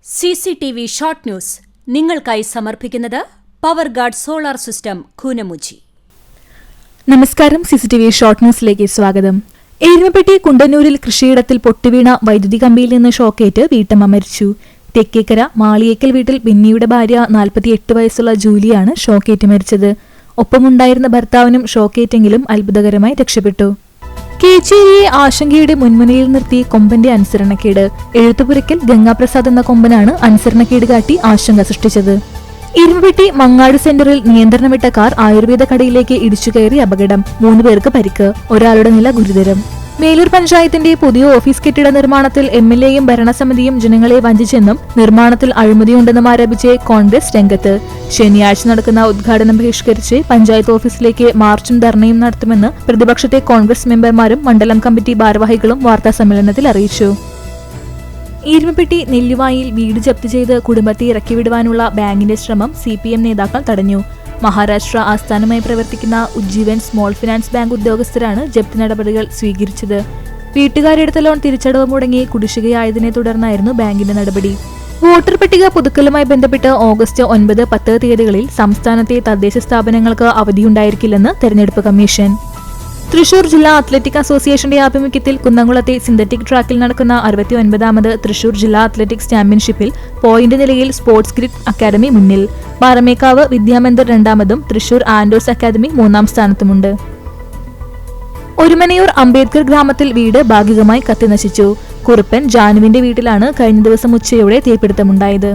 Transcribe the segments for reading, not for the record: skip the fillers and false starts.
CCTV short news നിങ്ങൾക്കായി സമർപ്പിക്കുന്നത് power guard solar system Koonamuchi. നമസ്കാരം. CCTV ഷോർട്ട് ന്യൂസിലേക്ക് സ്വാഗതം. എരുമപ്പെട്ടി കുണ്ടന്നൂരിൽ കൃഷിയിടത്തിൽ പൊട്ടിവീണ വൈദ്യുതി കമ്പിയിൽ നിന്ന് ഷോക്കേറ്റ് വീട്ടമ്മ മരിച്ചു. തെക്കേക്കര മാളിയേക്കൽ വീട്ടിൽ ബിന്നിയുടെ ഭാര്യ 48 വയസ്സുള്ള ജൂലിയാണ് ഷോക്കേറ്റ് മരിച്ചത്. ഒപ്പമുണ്ടായിരുന്ന ഭർത്താവിനും ഷോക്കേറ്റെങ്കിലും അത്ഭുതകരമായി രക്ഷപ്പെട്ടു. കേച്ചേരിയെ ആശങ്കയുടെ മുൻമുനയിൽ നിർത്തി കൊമ്പന്റെ അനുസരണക്കേട്. എഴുത്തുപുരയ്ക്കൽ ഗംഗാപ്രസാദ് എന്ന കൊമ്പനാണ് അനുസരണക്കേട് കാട്ടി ആശങ്ക സൃഷ്ടിച്ചത്. ഇരുമ്പെട്ടി മങ്ങാട് സെന്ററിൽ നിയന്ത്രണം വിട്ട കാർ ആയുർവേദ കടയിലേക്ക് ഇടിച്ചുകയറി അപകടം. 3 പേർക്ക് പരിക്ക്, ഒരാളുടെ നില ഗുരുതരം. മേലൂർ പഞ്ചായത്തിന്റെ പുതിയ ഓഫീസ് കെട്ടിട നിർമ്മാണത്തിൽ MLAയും ഭരണസമിതിയും ജനങ്ങളെ വഞ്ചിച്ചെന്നും നിർമ്മാണത്തിൽ അഴിമതിയുണ്ടെന്നും ആരോപിച്ച് കോൺഗ്രസ് രംഗത്ത്. ശനിയാഴ്ച നടക്കുന്ന ഉദ്ഘാടനം ബഹിഷ്കരിച്ച് പഞ്ചായത്ത് ഓഫീസിലേക്ക് മാർച്ചും ധർണയും നടത്തുമെന്ന് പ്രതിപക്ഷത്തെ കോൺഗ്രസ് മെമ്പർമാരും മണ്ഡലം കമ്മിറ്റി ഭാരവാഹികളും വാർത്താസമ്മേളനത്തിൽ അറിയിച്ചു. ഇരുമ്പപ്പെട്ടി നെല്ലുവായിൽ വീട് ജപ്തി ചെയ്ത് കുടുംബത്തെ ഇറക്കിവിടുവാനുള്ള ബാങ്കിന്റെ ശ്രമം CPM നേതാക്കൾ തടഞ്ഞു. മഹാരാഷ്ട്ര ആസ്ഥാനമായി പ്രവർത്തിക്കുന്ന ഉജ്ജീവൻ സ്മോൾ ഫിനാൻസ് ബാങ്ക് ഉദ്യോഗസ്ഥരാണ് ജപ്തി നടപടികൾ സ്വീകരിച്ചത്. വീട്ടുകാരെടുത്ത ലോൺ തിരിച്ചടവ് മുടങ്ങി കുടിശ്ശികയായതിനെ തുടർന്നായിരുന്നു ബാങ്കിന്റെ നടപടി. വോട്ടർ പട്ടിക പുതുക്കലുമായി ബന്ധപ്പെട്ട് ഓഗസ്റ്റ് 9, 10 തീയതികളിൽ സംസ്ഥാനത്തെ തദ്ദേശ സ്ഥാപനങ്ങൾക്ക് അവധിയുണ്ടായിരിക്കില്ലെന്ന് തെരഞ്ഞെടുപ്പ് കമ്മീഷൻ. തൃശൂർ ജില്ലാ അത്ലറ്റിക് അസോസിയേഷന്റെ ആഭിമുഖ്യത്തിൽ കുന്നംകുളത്തെ സിന്തറ്റിക് ട്രാക്കിൽ നടക്കുന്ന 69ാമത് തൃശൂർ ജില്ലാ അത്ലറ്റിക്സ് ചാമ്പ്യൻഷിപ്പിൽ പോയിന്റ് നിലയിൽ സ്പോർട്സ് ഗ്രിഡ് അക്കാദമി മുന്നിൽ. പാറമേക്കാവ് വിദ്യാമന്ദിർ 2ാമതും തൃശൂർ ആൻഡോസ് അക്കാദമി 3ാം സ്ഥാനത്തുമുണ്ട്. ഒരുമനയൂർ അംബേദ്കർ ഗ്രാമത്തിൽ വീട് ഭാഗികമായി കത്തിനശിച്ചു. കുറുപ്പൻ ജാനുവിന്റെ വീട്ടിലാണ് കഴിഞ്ഞ ദിവസം ഉച്ചയോടെ തീപിടുത്തമുണ്ടായത്.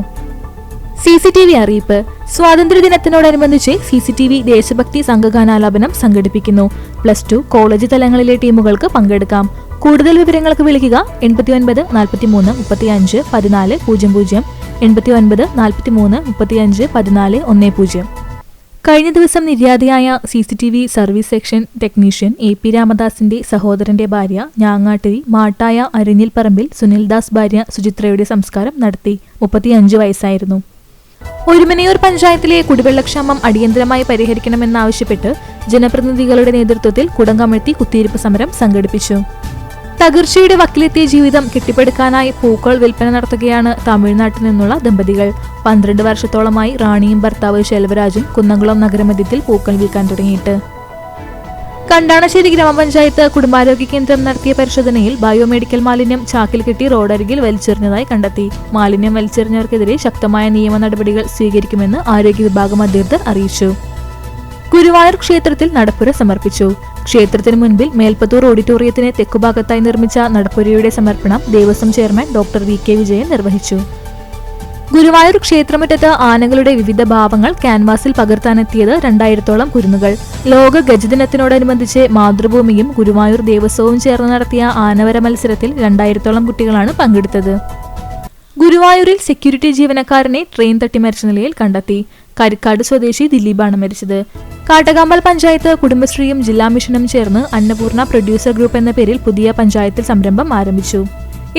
CCTV അറിയിപ്പ്. സ്വാതന്ത്ര്യദിനത്തിനോടനുബന്ധിച്ച് CCTV ദേശഭക്തി സംഘഗാനാലാപനം സംഘടിപ്പിക്കുന്നു. +2 കോളേജ് തലങ്ങളിലെ ടീമുകൾക്ക് പങ്കെടുക്കാം. കൂടുതൽ വിവരങ്ങൾക്ക് വിളിക്കുക 89 43 35 14 00, 89 43 35 14 10. കഴിഞ്ഞ ദിവസം നിര്യാതയായ CCTV service section technician AP രാമദാസിന്റെ സഹോദരന്റെ ഭാര്യ ഞാങ്ങാട്ടിരി മാട്ടായ അരിഞ്ഞിൽ പറമ്പിൽ സുനിൽദാസ് ഭാര്യ സുചിത്രയുടെ സംസ്കാരം നടത്തി. 35 വയസ്സായിരുന്നു. ഒരുമനയൂർ പഞ്ചായത്തിലെ കുടിവെള്ളക്ഷാമം അടിയന്തരമായി പരിഹരിക്കണമെന്നാവശ്യപ്പെട്ട് ജനപ്രതിനിധികളുടെ നേതൃത്വത്തിൽ കുടങ്കമഴ്ത്തി കുത്തിയിരിപ്പ് സമരം സംഘടിപ്പിച്ചു. തകർച്ചയുടെ വക്കിലെത്തിയ ജീവിതം കെട്ടിപ്പടുക്കാനായി പൂക്കൾ വിൽപ്പന നടത്തുകയാണ് തമിഴ്നാട്ടിൽ നിന്നുള്ള ദമ്പതികൾ. 12 വർഷത്തോളമായി റാണിയും ഭർത്താവ് ശെൽവരാജും കുന്നംകുളം നഗരമധ്യത്തിൽ പൂക്കൾ വിൽക്കാൻ തുടങ്ങിയിട്ട്. കണ്ടാണശ്ശേരി ഗ്രാമപഞ്ചായത്ത് കുടുംബാരോഗ്യ കേന്ദ്രം നടത്തിയ പരിശോധനയിൽ ബയോമെഡിക്കൽ മാലിന്യം ചാക്കിൽ കെട്ടി റോഡരികിൽ വലിച്ചെറിഞ്ഞതായി കണ്ടെത്തി. മാലിന്യം വലിച്ചെറിഞ്ഞവർക്കെതിരെ ശക്തമായ നിയമ നടപടികൾ സ്വീകരിക്കുമെന്ന് ആരോഗ്യ വിഭാഗം അധികൃതർ അറിയിച്ചു. ഗുരുവായൂർ ക്ഷേത്രത്തിൽ നടപ്പുര സമർപ്പിച്ചു. ക്ഷേത്രത്തിന് മുൻപിൽ മേൽപ്പത്തൂർ ഓഡിറ്റോറിയത്തിന് തെക്കുഭാഗത്തായി നിർമ്മിച്ച നടപ്പുരയുടെ സമർപ്പണം Devaswom chairman doctor VK Vijayan നിർവഹിച്ചു. ഗുരുവായൂർ ക്ഷേത്രമുറ്റത്ത് ആനകളുടെ വിവിധ ഭാവങ്ങൾ ക്യാൻവാസിൽ പകർത്താനെത്തിയത് 2000ഓളം കുരുന്നുകൾ. ലോക ഗജദിനത്തിനോടനുബന്ധിച്ച് മാതൃഭൂമിയും ഗുരുവായൂർ ദേവസ്വവും ചേർന്ന് നടത്തിയ ആനവര മത്സരത്തിൽ 2000ഓളം കുട്ടികളാണ് പങ്കെടുത്തത്. ഗുരുവായൂരിൽ സെക്യൂരിറ്റി ജീവനക്കാരനെ ട്രെയിൻ തട്ടി മരിച്ച നിലയിൽ കണ്ടെത്തി. കരിക്കാട് സ്വദേശി ദിലീപാണ് മരിച്ചത്. കാട്ടകാമ്പൽ പഞ്ചായത്ത് കുടുംബശ്രീയും ജില്ലാ മിഷനും ചേർന്ന് അന്നപൂർണ പ്രൊഡ്യൂസർ ഗ്രൂപ്പ് എന്ന പേരിൽ പുതിയ പഞ്ചായത്തിൽ സംരംഭം ആരംഭിച്ചു.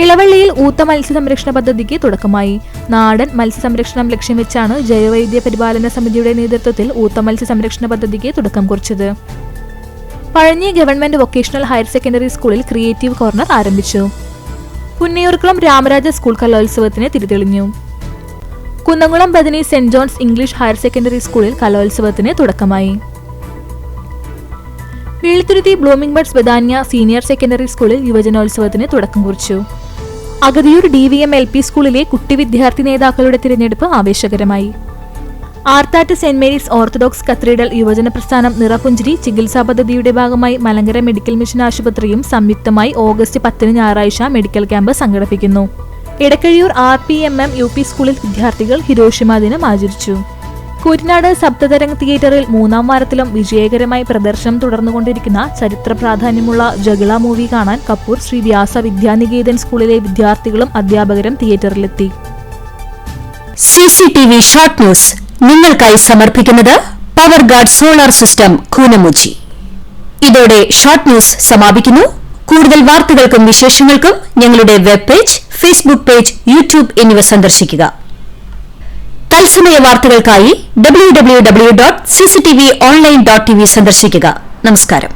ഇളവള്ളിയിൽ ഊത്ത മത്സ്യസംരക്ഷണ പദ്ധതിക്ക് തുടക്കമായി. നാടൻ മത്സ്യസംരക്ഷണം ലക്ഷ്യം വെച്ചാണ് ജൈവവൈദ്യ പരിപാലന സമിതിയുടെ നേതൃത്വത്തിൽ ഊത്ത മത്സ്യസംരക്ഷണ പദ്ധതിക്ക് തുടക്കം കുറിച്ചത്. Pazhanji government vocational higher secondary സ്കൂളിൽ ക്രിയേറ്റീവ് കോർണർ ആരംഭിച്ചു. പുന്നയൂർക്കുളം രാമരാജ സ്കൂൾ കലോത്സവത്തിന് തിരിതെളിഞ്ഞു. കുന്നംകുളം ബദനി സെന്റ് ജോൺസ് ഇംഗ്ലീഷ് ഹയർ സെക്കൻഡറി സ്കൂളിൽ കലോത്സവത്തിന് തുടക്കമായി. Vellithuruthy blooming buds Bethania senior secondary സ്കൂളിൽ യുവജനോത്സവത്തിന് തുടക്കം കുറിച്ചു. അഗതിയൂർ DVM LP സ്കൂളിലെ കുട്ടി വിദ്യാർത്ഥി നേതാക്കളുടെ തിരഞ്ഞെടുപ്പ് ആവേശകരമായി. ആർത്താറ്റ് സെന്റ് മേരീസ് ഓർത്തഡോക്സ് കത്തീഡ്രൽ യുവജന പ്രസ്ഥാനം നിറപുഞ്ചിരി ചികിത്സാ പദ്ധതിയുടെ ഭാഗമായി മലങ്കര മെഡിക്കൽ മിഷൻ ആശുപത്രിയും സംയുക്തമായി ഓഗസ്റ്റ് 10 ഞായറാഴ്ച മെഡിക്കൽ ക്യാമ്പ് സംഘടിപ്പിക്കുന്നു. എടക്കഴിയൂർ RPMM UP സ്കൂളിൽ വിദ്യാർത്ഥികൾ ഹിരോഷിമ ദിനം ആചരിച്ചു. കൂറ്റനാട് സപ്തതരംഗ് തിയേറ്ററിൽ 3ാം വാരത്തിലും വിജയകരമായി പ്രദർശനം തുടർന്നുകൊണ്ടിരിക്കുന്ന ചരിത്ര പ്രാധാന്യമുള്ള ജഗള മൂവി കാണാൻ കപ്പൂർ ശ്രീ വ്യാസ വിദ്യാനികേതൻ സ്കൂളിലെ വിദ്യാർത്ഥികളും അധ്യാപകരും തിയേറ്ററിലെത്തി. CCTV ഷോർട്ട് ന്യൂസ് നിങ്ങൾക്കായി സമർപ്പിക്കുന്നത് power guard solar system Koonamuchi. ഇതോടെ ഷോർട്ട് ന്യൂസ് സമാപിക്കുന്നു. കൂടുതൽ വാർത്തകൾക്കും വിശേഷങ്ങൾക്കും ഞങ്ങളുടെ web page, Facebook page, YouTube എന്നിവ സന്ദർശിക്കുക. തത്സമയ വാർത്തകൾക്കായി www.cctvonline.tv സന്ദർശിക്കുക. നമസ്കാരം.